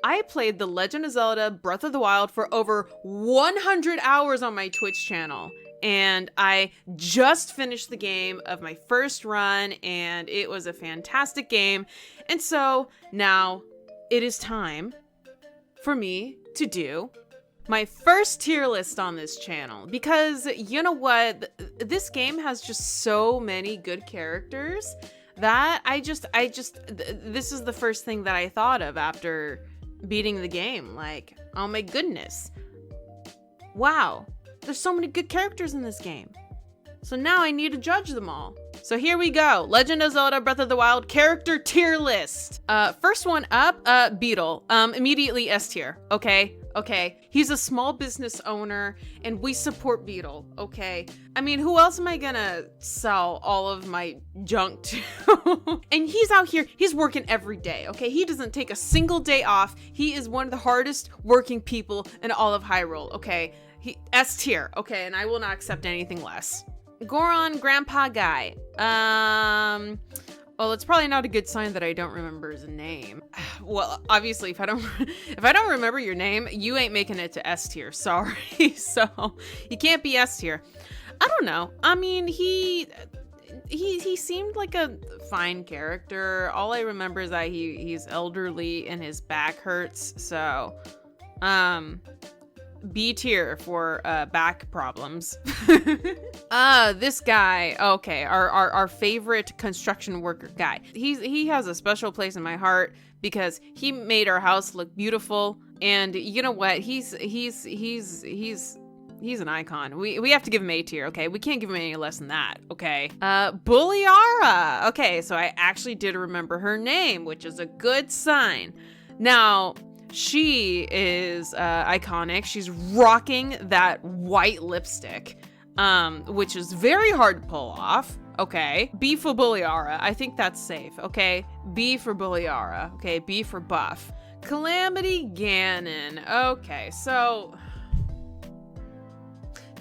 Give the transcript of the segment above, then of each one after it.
I played The Legend of Zelda Breath of the Wild for over 100 hours on my Twitch channel. And I just finished the game of my first run, and it was a fantastic game. And so now it is time for me to do my first tier list on this channel, because you know what? This game has just so many good characters that this is the first thing that I thought of after beating the game. Like, oh my goodness. Wow. There's so many good characters in this game. So now I need to judge them all. So here we go. Legend of Zelda Breath of the Wild character tier list. First one up, Beetle. Immediately S tier. Okay. He's a small business owner and we support Beetle. Okay. I mean, who else am I gonna sell all of my junk to? And he's out here, he's working every day. Okay. He doesn't take a single day off. He is one of the hardest working people in all of Hyrule. Okay. He S tier. Okay. And I will not accept anything less. Goron Grandpa Guy. Well, it's probably not a good sign that I don't remember his name. Well, obviously, if I don't remember your name, you ain't making it to S tier. Sorry. So you can't be S tier. I don't know. I mean, he seemed like a fine character. All I remember is that he's elderly and his back hurts. So, B tier for back problems. This guy, okay, our favorite construction worker guy. He has a special place in my heart because he made our house look beautiful, and you know what? He's an icon. We have to give him A tier, okay? We can't give him any less than that, okay? Bulliara. Okay, so I actually did remember her name, which is a good sign. Now, she is iconic. She's rocking that white lipstick, which is very hard to pull off. Okay. B for Bulliara. I think that's safe. Okay. B for Bulliara. Okay. B for buff. Calamity Gannon. Okay. So,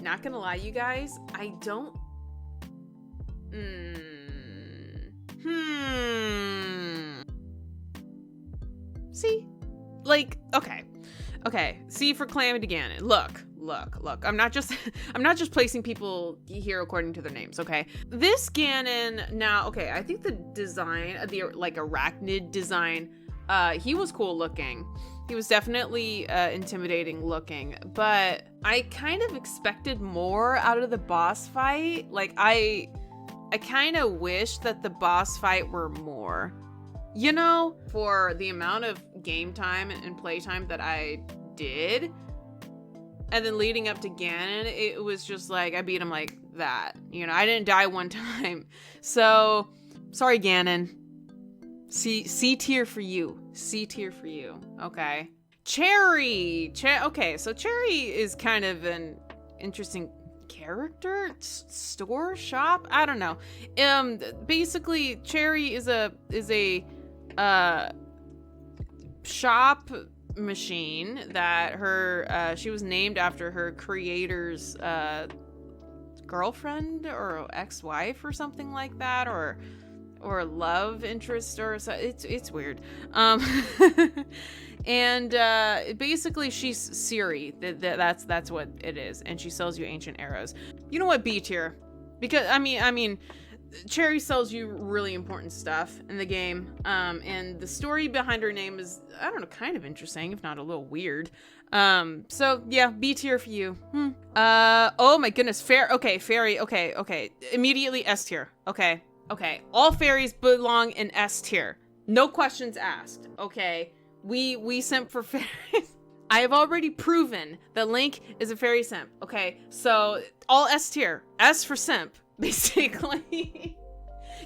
not gonna lie, you guys, I don't. See? Like, okay. C for Calamity Gannon. Look. I'm not just placing people here according to their names, okay? This Ganon, now, okay, I think the design, the like arachnid design, he was cool looking. He was definitely intimidating looking, but I kind of expected more out of the boss fight. Like, I kind of wish that the boss fight were more. You know, for the amount of game time and playtime that I did, and then leading up to Ganon, it was just like, I beat him like that. You know, I didn't die one time. So, sorry, Ganon. C tier for you. C tier for you. Okay. Cherry. Okay, so Cherry is kind of an interesting character, store, shop, I don't know. Basically, Cherry is a shop machine that she was named after her creator's girlfriend or ex-wife or something like that, or love interest, or so. It's weird. And basically she's Siri. That's what it is, and she sells you ancient arrows. You know what? B tier, because I mean Cherry sells you really important stuff in the game, and the story behind her name is, I don't know, kind of interesting, if not a little weird. So yeah, B tier for you. Oh my goodness, fairy. Okay, immediately S tier. Okay, all fairies belong in S tier, no questions asked. Okay, we simp for fairies. I have already proven that Link is a fairy simp. Okay, so all S tier, S for simp. Basically.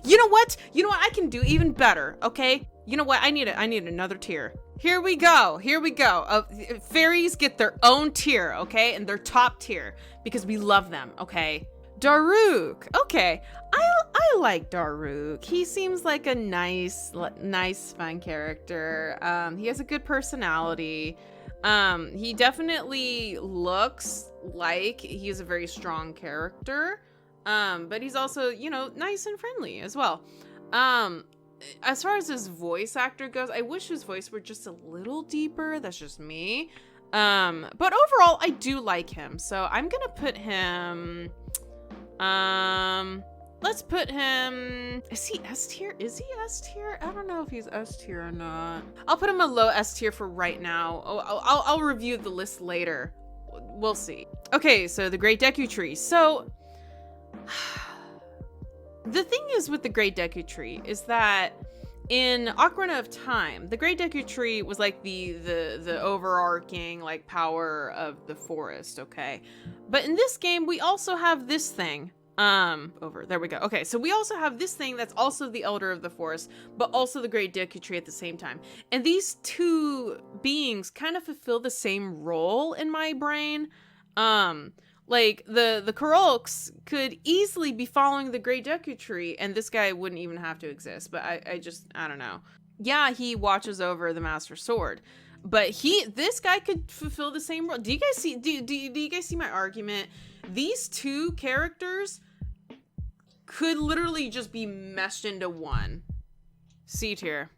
You know what? I can do even better, okay? You know what? I need another tier. Here we go. Fairies get their own tier, okay? And their top tier, because we love them, okay? Dharak. Okay. I like Dharak. He seems like a nice, fun character. He has a good personality. He definitely looks like he's a very strong character. But he's also, nice and friendly as well. as far as his voice actor goes, I wish his voice were just a little deeper. That's just me. But overall, I do like him. So I'm gonna put him, let's put him, is he S tier? Is he S tier? I don't know if he's S tier or not. I'll put him a low S tier for right now. I'll review the list later. We'll see. Okay, so the Great Deku Tree. So the thing is with the Great Deku Tree is that in Ocarina of Time, the Great Deku Tree was like the overarching like power of the forest, okay? But in this game, we also have this thing. There we go. Okay, so we also have this thing that's also the Elder of the Forest, but also the Great Deku Tree at the same time. And these two beings kind of fulfill the same role in my brain. Like the Karoks could easily be following the Great Deku Tree, and this guy wouldn't even have to exist. But I don't know. Yeah, he watches over the Master Sword, but this guy could fulfill the same role. Do you guys see? Do you guys see my argument? These two characters could literally just be meshed into one. C tier.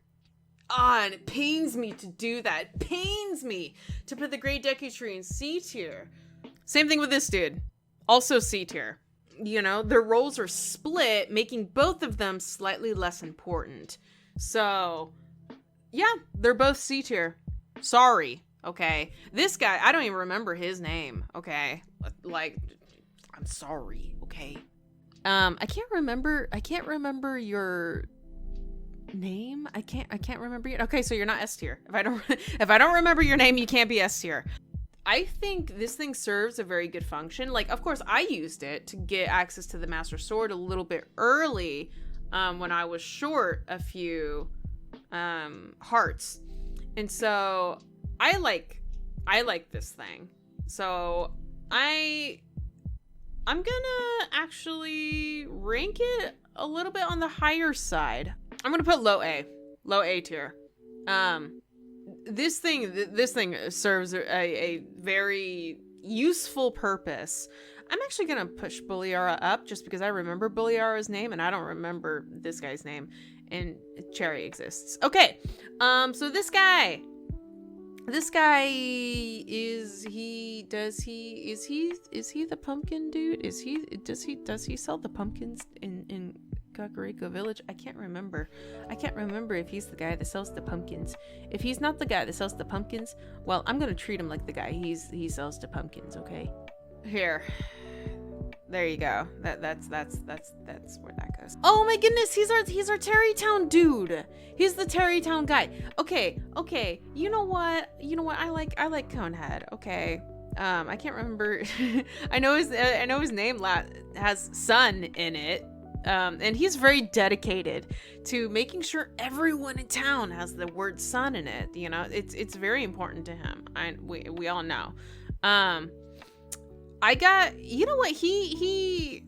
And it pains me to do that. It pains me to put the Great Deku Tree in C tier. Same thing with this dude. Also C tier. You know, their roles are split, making both of them slightly less important. So, yeah, they're both C tier. Sorry, okay? This guy, I don't even remember his name, okay? Like, I'm sorry, okay? I can't remember your name. I can't remember it. Okay, so you're not S tier. If I don't remember your name, you can't be S tier. I think this thing serves a very good function. Like, of course, I used it to get access to the Master Sword a little bit early, when I was short a few hearts. And so I like this thing. So I'm gonna actually rank it a little bit on the higher side. I'm gonna put low A tier. This thing serves a very useful purpose. I'm actually gonna push Buliara up just because I remember Buliara's name and I don't remember this guy's name, and Cherry exists. Okay, so this guy is he the pumpkin dude? Does he sell the pumpkins in Kakariko Village? I can't remember if he's the guy that sells the pumpkins. If he's not the guy that sells the pumpkins, well, I'm gonna treat him like the guy he sells the pumpkins, okay? Here. There you go. That's where that goes. Oh my goodness, he's our Terrytown dude. He's the Terrytown guy. Okay. You know what? I like Conehead. Okay. I can't remember. I know his name has Sun in it. And he's very dedicated to making sure everyone in town has the word Sun in it. You know, it's very important to him. We all know. You know what, he's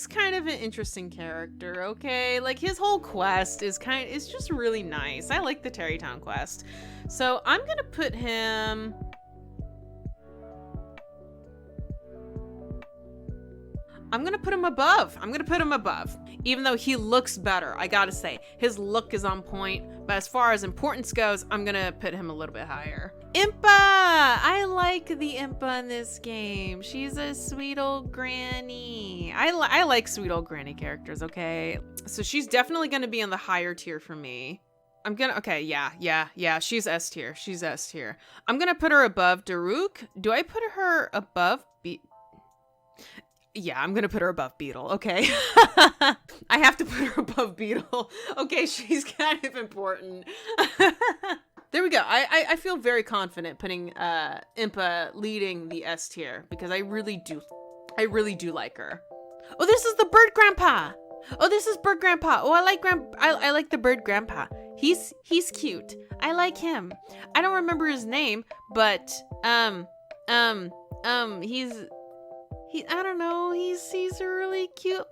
kind of an interesting character, okay? Like, his whole quest is just really nice. I like the Terrytown quest. So I'm gonna put him above. Even though he looks better, I gotta say. His look is on point, but as far as importance goes, I'm gonna put him a little bit higher. Impa! I like the Impa in this game. She's a sweet old granny. I like sweet old granny characters, okay? So she's definitely gonna be in the higher tier for me. Yeah, she's S tier. I'm gonna put her above Dharak. Do I put her above Yeah, I'm gonna put her above Beetle, okay? I have to put her above Beetle. Okay, she's kind of important. There we go. I feel very confident putting Impa leading the S tier because I really do like her. Oh, this is the bird grandpa. Oh, I like the bird grandpa. He's cute. I like him. I don't remember his name, but I don't know. He's a really cute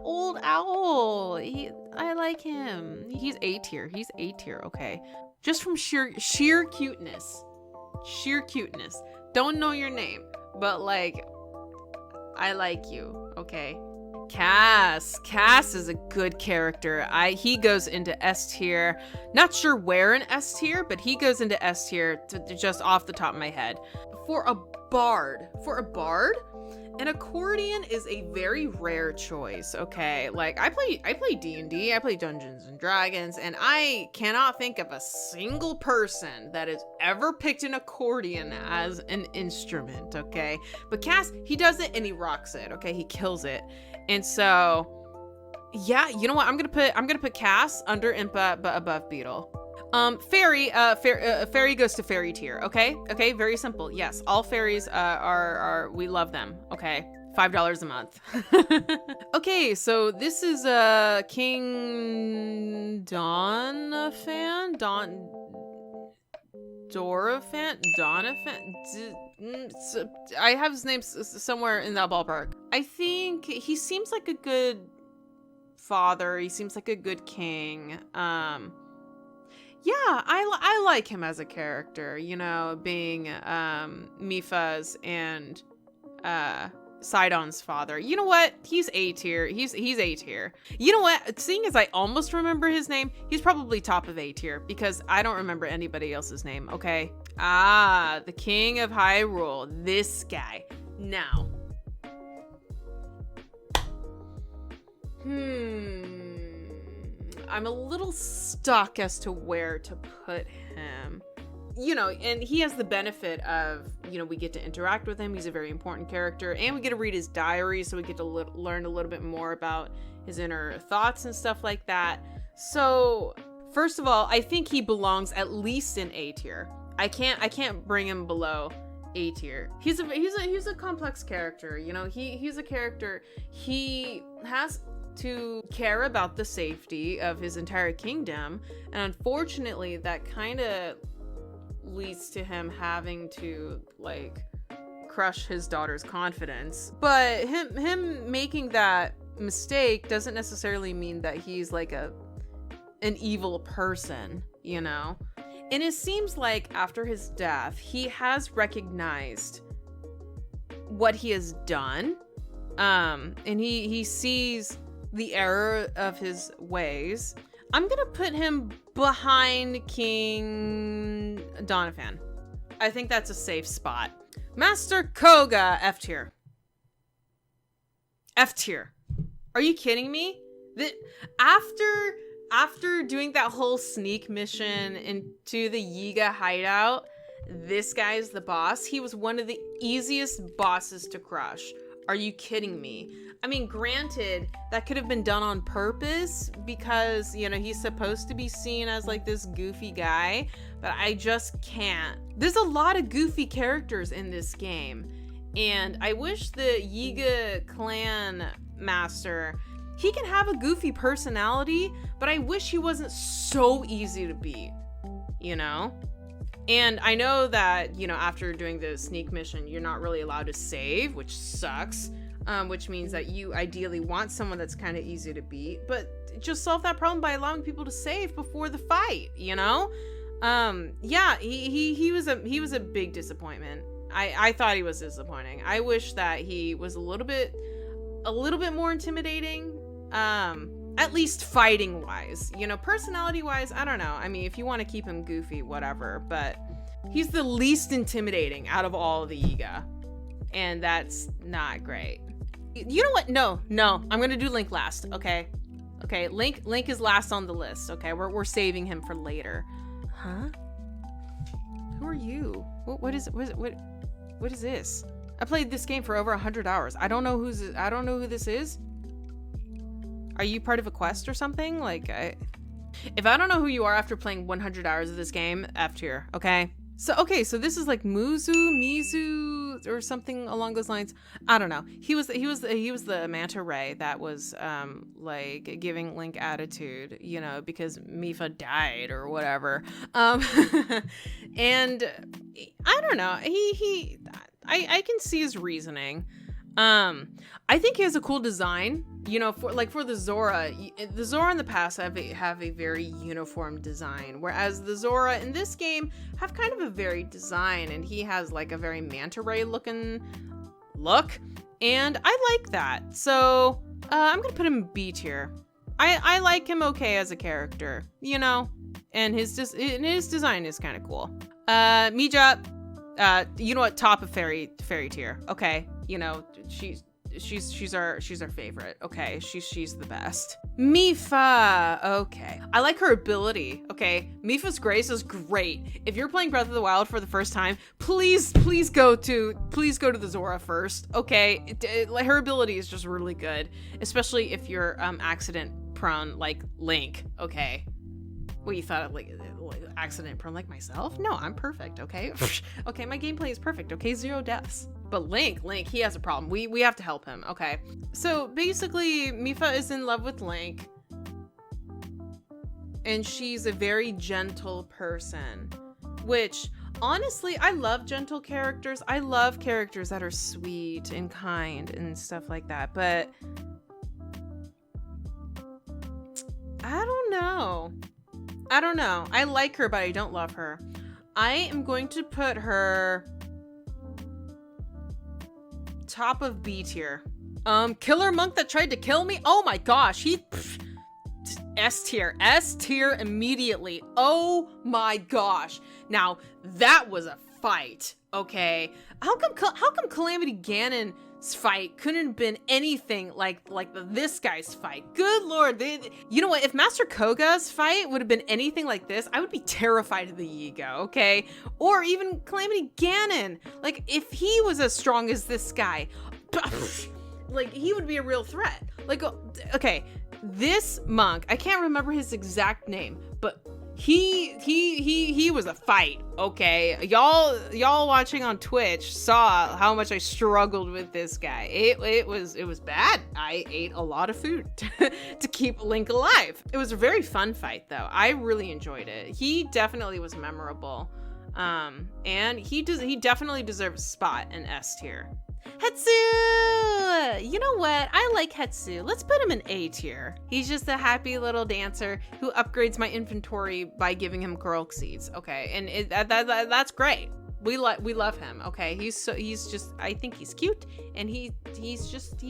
old owl. I like him. He's A tier. Okay. Just from sheer cuteness. Don't know your name, but like, I like you. Okay. Cass is a good character. He goes into S tier. Not sure where in S tier, but he goes into S tier just off the top of my head. For a bard, an accordion is a very rare choice, okay? Like, I play D&D, I play Dungeons and Dragons, and I cannot think of a single person that has ever picked an accordion as an instrument, okay? But Cass, he does it and he rocks it, okay? He kills it. And so, yeah, you know what? I'm gonna put Cass under Impa, but above Beetle. Fairy goes to fairy tier, okay? Okay, very simple. Yes, all fairies are we love them, okay? $5 a month. Okay, so this is King Donna fan? Dora fan? Donna fan? I have his name somewhere in that ballpark. I think he seems like a good father. He seems like a good king. Yeah, I like him as a character, you know, being Mipha's and Sidon's father. You know what? He's A tier. He's A tier. You know what? Seeing as I almost remember his name, he's probably top of A tier because I don't remember anybody else's name, okay? The King of Hyrule. This guy. Now. I'm a little stuck as to where to put him. You know, and he has the benefit of, you know, we get to interact with him. He's a very important character, and we get to read his diary, so we get to learn a little bit more about his inner thoughts and stuff like that. So, first of all, I think he belongs at least in A tier. I can't bring him below A tier. He's a complex character, you know. He's a character. He has to care about the safety of his entire kingdom, and unfortunately that kind of leads to him having to like crush his daughter's confidence. But him making that mistake doesn't necessarily mean that he's like an evil person, you know. And it seems like after his death he has recognized what he has done, and he sees the error of his ways. I'm gonna put him behind King Donovan. I think that's a safe spot. Master Koga, F tier. F tier. Are you kidding me? After doing that whole sneak mission into the Yiga hideout, this guy's the boss. He was one of the easiest bosses to crush. Are you kidding me? I mean, granted, that could have been done on purpose because, you know, he's supposed to be seen as like this goofy guy, but I just can't. There's a lot of goofy characters in this game, and I wish the Yiga clan master, he can have a goofy personality, but I wish he wasn't so easy to beat, you know? And I know that, you know, after doing the sneak mission, you're not really allowed to save, which sucks. Which means that you ideally want someone that's kind of easy to beat, but just solve that problem by allowing people to save before the fight, you know? Yeah, he was a big disappointment. I thought he was disappointing. I wish that he was a little bit more intimidating, at least fighting wise, you know. Personality wise, I don't know. I mean, if you want to keep him goofy, whatever, but he's the least intimidating out of all of the Yiga, and that's not great. You know what? No, I'm gonna do Link last. Okay, Link is last on the list. Okay, we're saving him for later. Huh? Who are you? What is this? I played this game for over 100 hours. I don't know who this is. Are you part of a quest or something? Like, if I don't know who you are after playing 100 hours of this game, F tier. Okay. So this is like Mizu, or something along those lines. I don't know. He was the manta ray that was like giving Link attitude, you know, because Mipha died or whatever. And I don't know. I can see his reasoning. I think he has a cool design, you know, for the Zora. The Zora in the past have a very uniform design, whereas the Zora in this game have kind of a varied design, and he has like a very manta ray looking look, and I like that. So I'm gonna put him in B tier. I like him okay as a character, you know, and his design is kind of cool. Mija, you know what? Top of fairy tier. Okay, you know, she's our favorite. Okay, she's the best. Mipha. Okay, I like her ability. Okay, Mipha's grace is great. If you're playing Breath of the Wild for the first time, please go to the Zora first. Okay, her ability is just really good, especially if you're accident prone like Link. Okay. What, you thought of like accident prone like myself? No, I'm perfect. Okay. Okay, my gameplay is perfect. Okay, 0 deaths. But Link, he has a problem. We have to help him. Okay. So basically, Mipha is in love with Link, and she's a very gentle person, which honestly, I love gentle characters. I love characters that are sweet and kind and stuff like that. But I don't know. I like her, but I don't love her. I am going to put her top of B tier. Killer monk that tried to kill me? Oh my gosh, S tier immediately. Oh my gosh. Now, that was a fight, okay? How come Calamity Gannon's fight couldn't have been anything like this guy's fight? Good lord. You know what? If Master Koga's fight would have been anything like this, I would be terrified of the Yiga, okay? Or even Calamity Gannon. Like, if he was as strong as this guy, like, he would be a real threat. Like, okay, this monk, I can't remember his exact name, but he was a fight, okay? Y'all watching on Twitch saw how much I struggled with this guy. It was bad. I ate a lot of food to keep Link alive. It was a very fun fight though. I really enjoyed it. He definitely was memorable. And he definitely deserves a spot in S tier. Hetsu! You know what? I like Hetsu. Let's put him in A tier. He's just a happy little dancer who upgrades my inventory by giving him Korok seeds. Okay, and that's great. We love him. Okay, I think he's cute, and he's just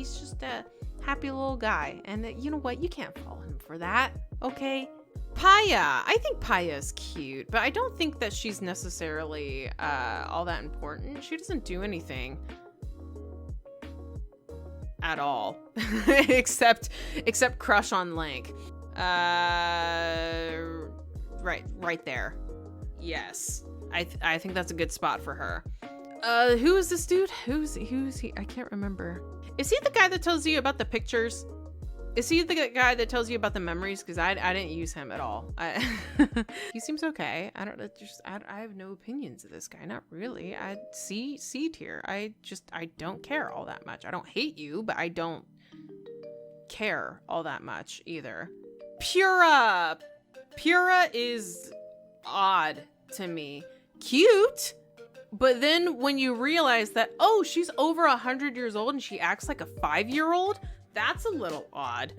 a happy little guy. And you know what? You can't fault him for that. Okay. Paya. I think Paya's cute, but I don't think that she's necessarily all that important. She doesn't do anything at all except crush on Link. Right there. Yes, I think that's a good spot for her. Who is this dude? Who's he? I can't remember. Is he the guy that tells you about the pictures? Is he the guy that tells you about the memories? Because I didn't use him at all. He seems okay. I have no opinions of this guy. Not really. I C tier. I don't care all that much. I don't hate you, but I don't care all that much either. Pura is odd to me. Cute, but then when you realize that, oh, she's over 100 years old and she acts like a 5-year-old, that's a little odd.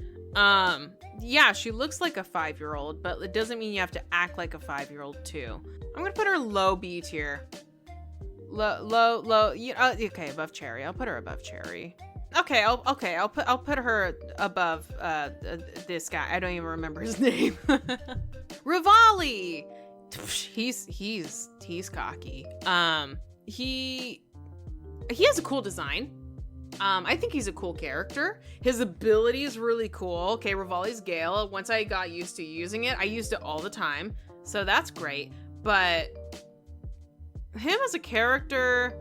Yeah, she looks like a 5-year-old, but it doesn't mean you have to act like a 5-year-old too. I'm gonna put her low B tier. Low. Okay, above Cherry. I'll put her above Cherry. Okay, I'll put her above this guy. I don't even remember his name. Ravalli. He's cocky. He has a cool design. I think he's a cool character. His ability is really cool. Okay, Ravalli's Gale. Once I got used to using it, I used it all the time. So that's great. But him as a character,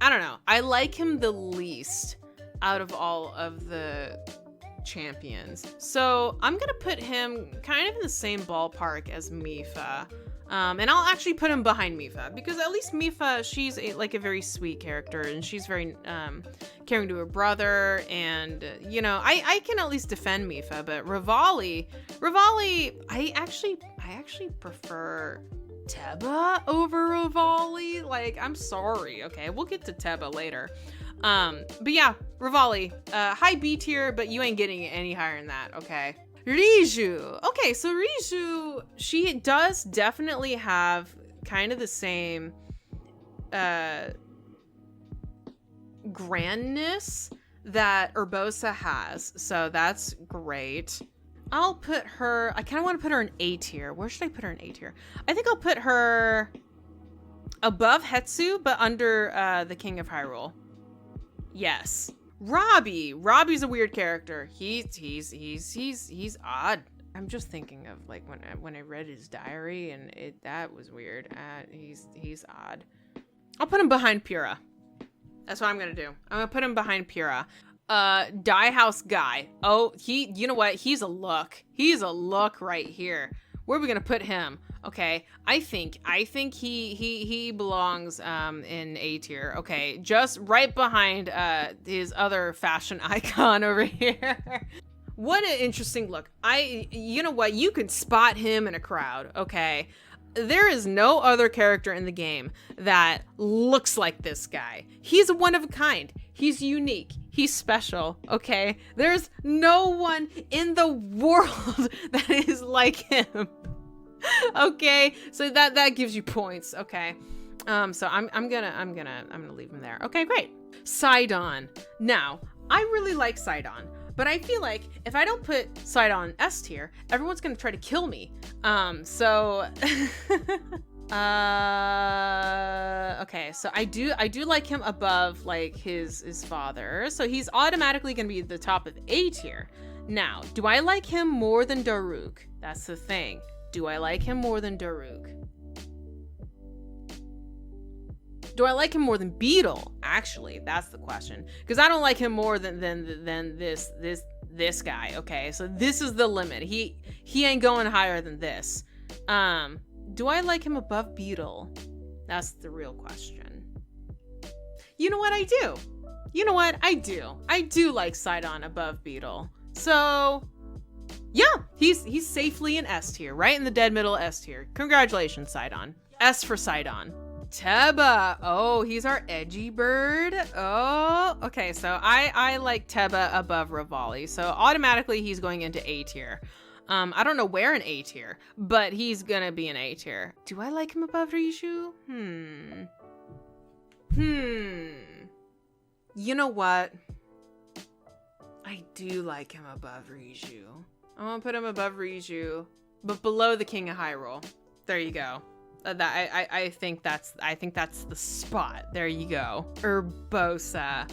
I don't know. I like him the least out of all of the champions. So I'm going to put him kind of in the same ballpark as Mipha. And I'll actually put him behind Mipha, because at least Mipha, she's a very sweet character, and she's very caring to her brother, and you know, I can at least defend Mipha. But Ravalli, I actually prefer Teba over Ravalli. Like, I'm sorry. Okay, we'll get to Teba later. But yeah, Ravalli, high B tier, but you ain't getting it any higher than that. Okay. Risu. Okay, so Risu, she does definitely have kind of the same grandness that Urbosa has, so that's great. I'll put her, I kind of want to put her in A tier. Where should I put her in A tier? I think I'll put her above Hetsu, but under the King of Hyrule. Yes. Robbie's a weird character. He's odd. I'm just thinking of like when I read his diary, and that was weird. He's odd. I'll put him behind Pura. That's what I'm gonna do. I'm gonna put him behind Pura. Die House Guy. Oh, you know what? He's a look. He's a look right here. Where are we gonna put him? Okay, I think he belongs in A tier. Okay, just right behind his other fashion icon over here. What an interesting look. You know what? You can spot him in a crowd. Okay. There is no other character in the game that looks like this guy. He's one of a kind. He's unique. He's special, okay? There's no one in the world that is like him. Okay? So that gives you points, okay? So I'm gonna leave him there. Okay, great. Sidon. Now, I really like Sidon, but I feel like if I don't put Sidon S tier, everyone's gonna try to kill me. Okay, so I do like him above like his father, so he's automatically gonna be at the top of A tier. Now, do I like him more than Dharak? That's the thing. Do I like him more than Dharak? Do I like him more than Beetle? Actually, that's the question. Because I don't like him more than this guy. Okay, so this is the limit. He ain't going higher than this. Do I like him above Beetle? That's the real question. You know what? I do. You know what? I do. I do like Sidon above Beetle. So yeah, he's safely in S tier, right in the dead middle S tier. Congratulations, Sidon. S for Sidon. Teba. Oh, he's our edgy bird. Oh, okay. So I like Teba above Ravalli. So automatically he's going into A tier. I don't know where in A tier, but he's gonna be in A tier. Do I like him above Risu? You know what? I do like him above Risu. I'm gonna put him above Risu, but below the King of Hyrule. There you go. I think that's the spot. There you go. Urbosa.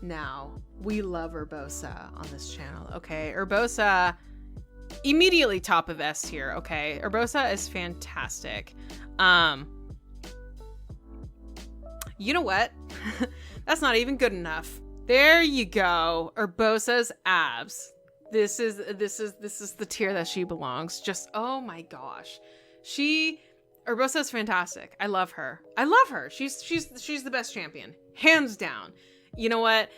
Now, we love Urbosa on this channel, okay? Urbosa, immediately top of S tier, okay? Urbosa is fantastic. You know what? That's not even good enough. There you go. Urbosa's abs. This is the tier that she belongs. Just, oh my gosh. Urbosa is fantastic. I love her. She's the best champion, hands down. You know what?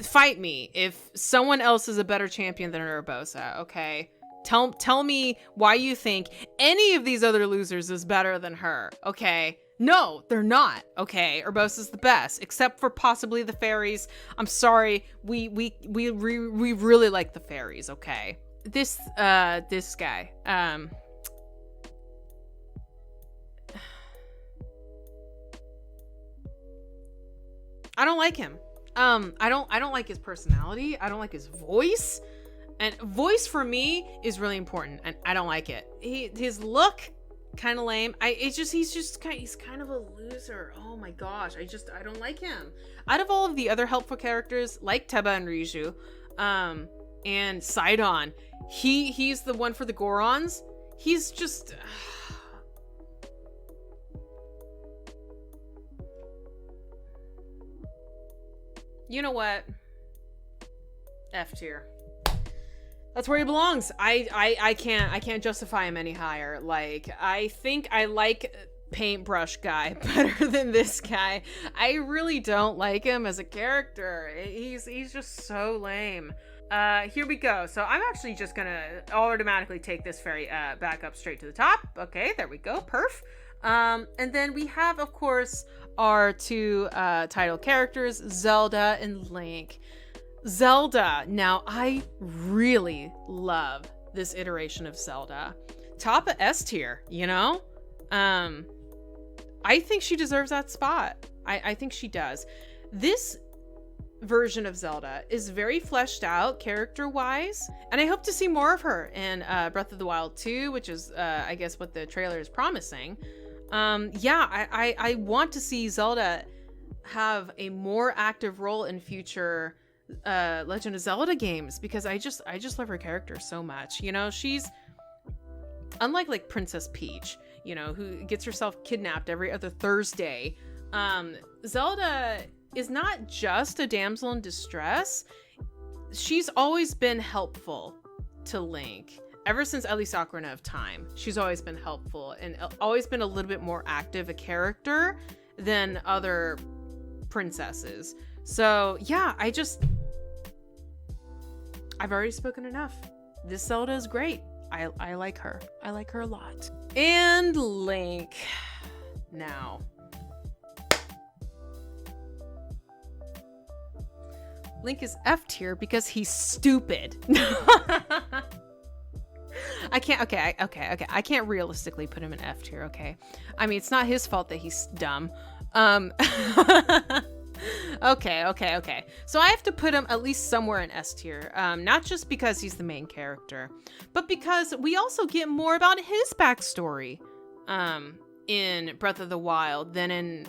Fight me if someone else is a better champion than Urbosa, okay? Tell me why you think any of these other losers is better than her, okay? No, they're not, okay? Urbosa's the best, except for possibly the fairies. I'm sorry, we really like the fairies, okay? This guy, I don't like him. I don't like his personality. I don't like his voice. And voice for me is really important, and I don't like it. His look, kind of lame. He's kind of a loser. Oh my gosh. I don't like him. Out of all of the other helpful characters, like Teba and Risu, and Sidon, he's the one for the Gorons. He's just... You know what? F tier. That's where he belongs. I can't justify him any higher. Like, I think I like Paintbrush Guy better than this guy. I really don't like him as a character. He's just so lame. Here we go. So I'm actually just gonna automatically take this fairy back up straight to the top. Okay, there we go. Perf. And then we have, of course, our two title characters, Zelda and Link. Zelda. Now, I really love this iteration of Zelda. Top of S tier, you know? I think she deserves that spot. I think she does. This version of Zelda is very fleshed out character-wise, and I hope to see more of her in Breath of the Wild 2, which is, I guess, what the trailer is promising. I want to see Zelda have a more active role in future Legend of Zelda games, because I just love her character so much. You know, she's unlike like Princess Peach, you know, who gets herself kidnapped every other Thursday. Zelda is not just a damsel in distress. She's always been helpful to Link. Ever since at least Ocarina of Time, she's always been helpful and always been a little bit more active a character than other princesses. So yeah, I've already spoken enough. This Zelda is great. I like her. I like her a lot. And Link. Now. Link is F tier because he's stupid. I can't, okay. I can't realistically put him in F tier, okay? I mean, it's not his fault that he's dumb. Okay. So I have to put him at least somewhere in S tier. Not just because he's the main character, but because we also get more about his backstory in Breath of the Wild than in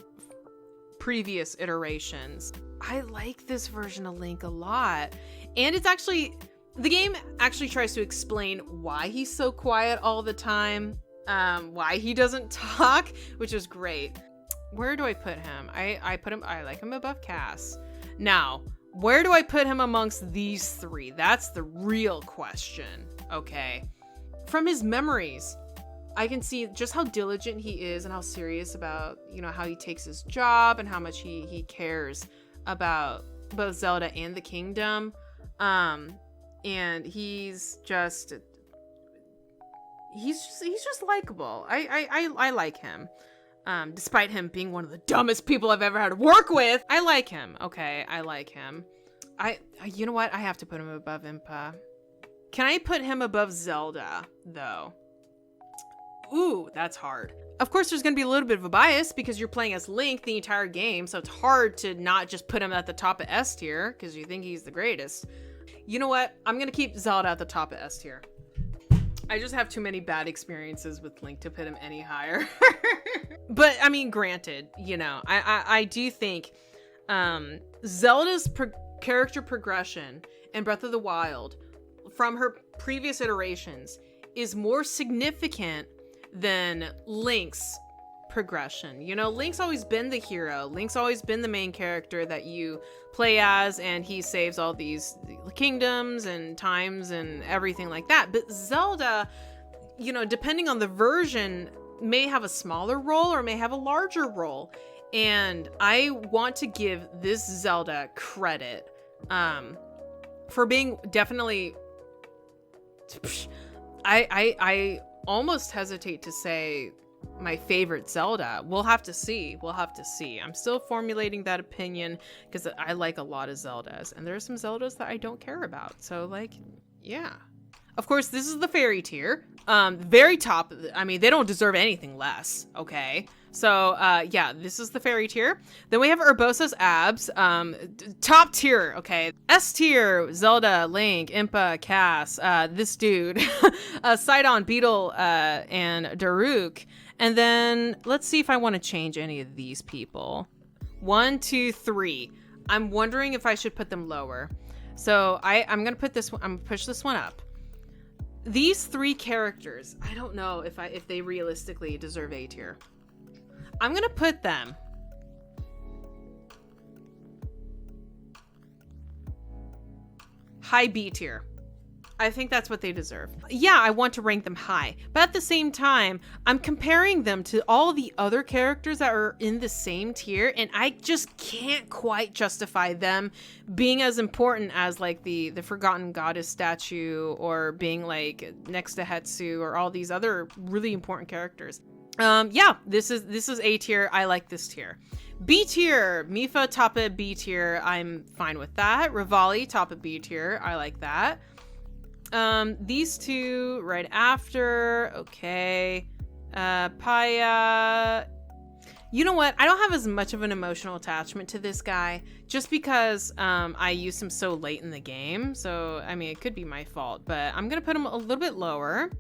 previous iterations. I like this version of Link a lot. And it's actually, the game actually tries to explain why he's so quiet all the time, why he doesn't talk, which is great. Where do I put him? I like him above Cass. Now, where do I put him amongst these three? That's the real question, okay? From his memories, I can see just how diligent he is and how serious about, you know, how he takes his job and how much he cares about both Zelda and the kingdom. And he's just likable. I like him. Despite him being one of the dumbest people I've ever had to work with, I like him. Okay, I like him. You know what? I have to put him above Impa. Can I put him above Zelda, though? Ooh, that's hard. Of course, there's going to be a little bit of a bias because you're playing as Link the entire game, so it's hard to not just put him at the top of S tier because you think he's the greatest. You know what? I'm going to keep Zelda at the top of S tier. I just have too many bad experiences with Link to put him any higher. But, I mean, granted, you know, I do think Zelda's character progression in Breath of the Wild from her previous iterations is more significant than Link's progression. You know, Link's always been the hero. Link's always been the main character that you play as, and he saves all these kingdoms and times and everything like that. But Zelda, you know, depending on the version, may have a smaller role or may have a larger role. And I want to give this Zelda credit for being definitely... I almost hesitate to say my favorite Zelda. We'll have to see. I'm still formulating that opinion because I like a lot of Zeldas, and there are some Zeldas that I don't care about. So, like, yeah. Of course, this is the fairy tier. Very top. I mean, they don't deserve anything less. Okay. So, yeah, this is the fairy tier. Then we have Urbosa's abs. Top tier. Okay. S tier, Zelda, Link, Impa, Cass, this dude, Sidon, Beetle, and Dharak. And then let's see if I want to change any of these people. 1, 2, 3. I'm wondering if I should put them lower. So I'm going to put this one, I'm going to push this one up. These three characters, I don't know if they realistically deserve A tier. I'm going to put them high B tier. I think that's what they deserve. Yeah, I want to rank them high, but at the same time, I'm comparing them to all the other characters that are in the same tier, and I just can't quite justify them being as important as like the Forgotten Goddess statue, or being like next to Hetsu, or all these other really important characters. Yeah, this is A tier. I like this tier. B tier, Mipha top of B tier. I'm fine with that. Ravalli top of B tier. I like that. These two right after. Okay. Paya. You know what? I don't have as much of an emotional attachment to this guy just because I used him so late in the game. So, I mean, it could be my fault, but I'm going to put him a little bit lower.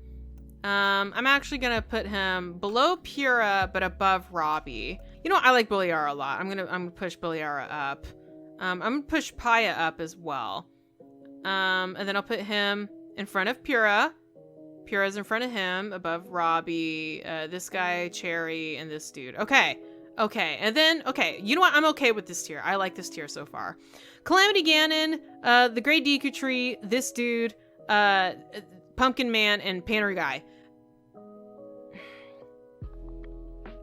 I'm actually going to put him below Pura, but above Robbie. You know, I like Boliara a lot. I'm gonna push Boliara up. I'm going to push Paya up as well. And then I'll put him in front of Pura. Pura's in front of him, above Robbie, this guy, Cherry, and this dude. Okay. And then, you know what? I'm okay with this tier. I like this tier so far. Calamity Gannon, the Great Deku Tree, this dude, Pumpkin Man, and Painter Guy.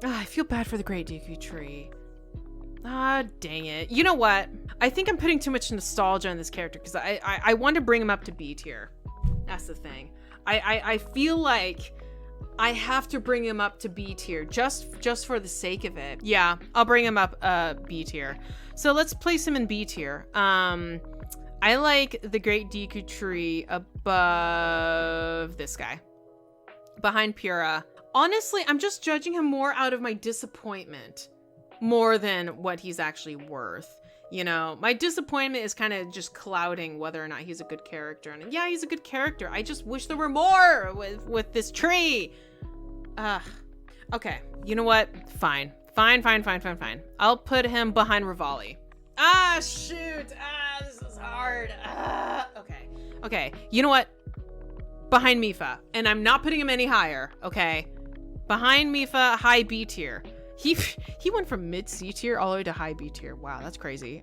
I feel bad for the Great Deku Tree. Dang it. You know what? I think I'm putting too much nostalgia on this character because I want to bring him up to B tier. That's the thing. I feel like I have to bring him up to B tier just for the sake of it. Yeah, I'll bring him up B tier. So let's place him in B tier. I like the Great Deku Tree above this guy. Behind Pura. Honestly, I'm just judging him more out of my disappointment more than what he's actually worth. You know, my disappointment is kind of just clouding whether or not he's a good character. And yeah, he's a good character. I just wish there were more with this tree. Okay. You know what? Fine. I'll put him behind Ravalli. Shoot. This is hard. Okay. You know what? Behind Mipha. And I'm not putting him any higher. Okay. Behind Mipha, high B tier. He went from mid C tier all the way to high B tier. Wow, that's crazy.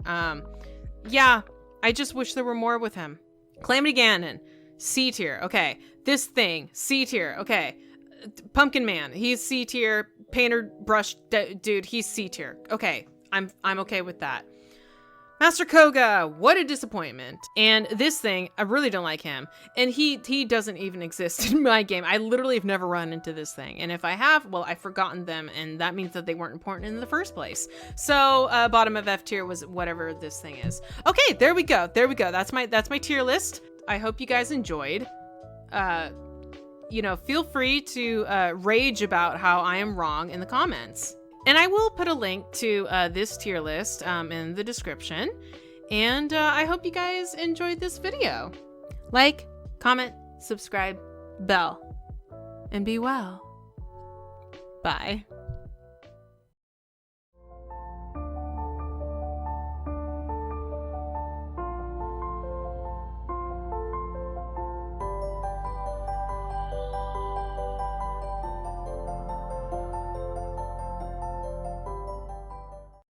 Yeah, I just wish there were more with him. Calamity Gannon, C tier. Okay, this thing, C tier. Okay, Pumpkin Man, he's C tier. Painter Brush dude, he's C tier. Okay, I'm okay with that. Master Koga, what a disappointment. And this thing, I really don't like him. And he doesn't even exist in my game. I literally have never run into this thing. And if I have, well, I've forgotten them, and that means that they weren't important in the first place. So bottom of F tier was whatever this thing is. Okay, there we go. That's my tier list. I hope you guys enjoyed. You know, feel free to rage about how I am wrong in the comments. And I will put a link to this tier list in the description. And I hope you guys enjoyed this video. Like, comment, subscribe, bell, and be well. Bye.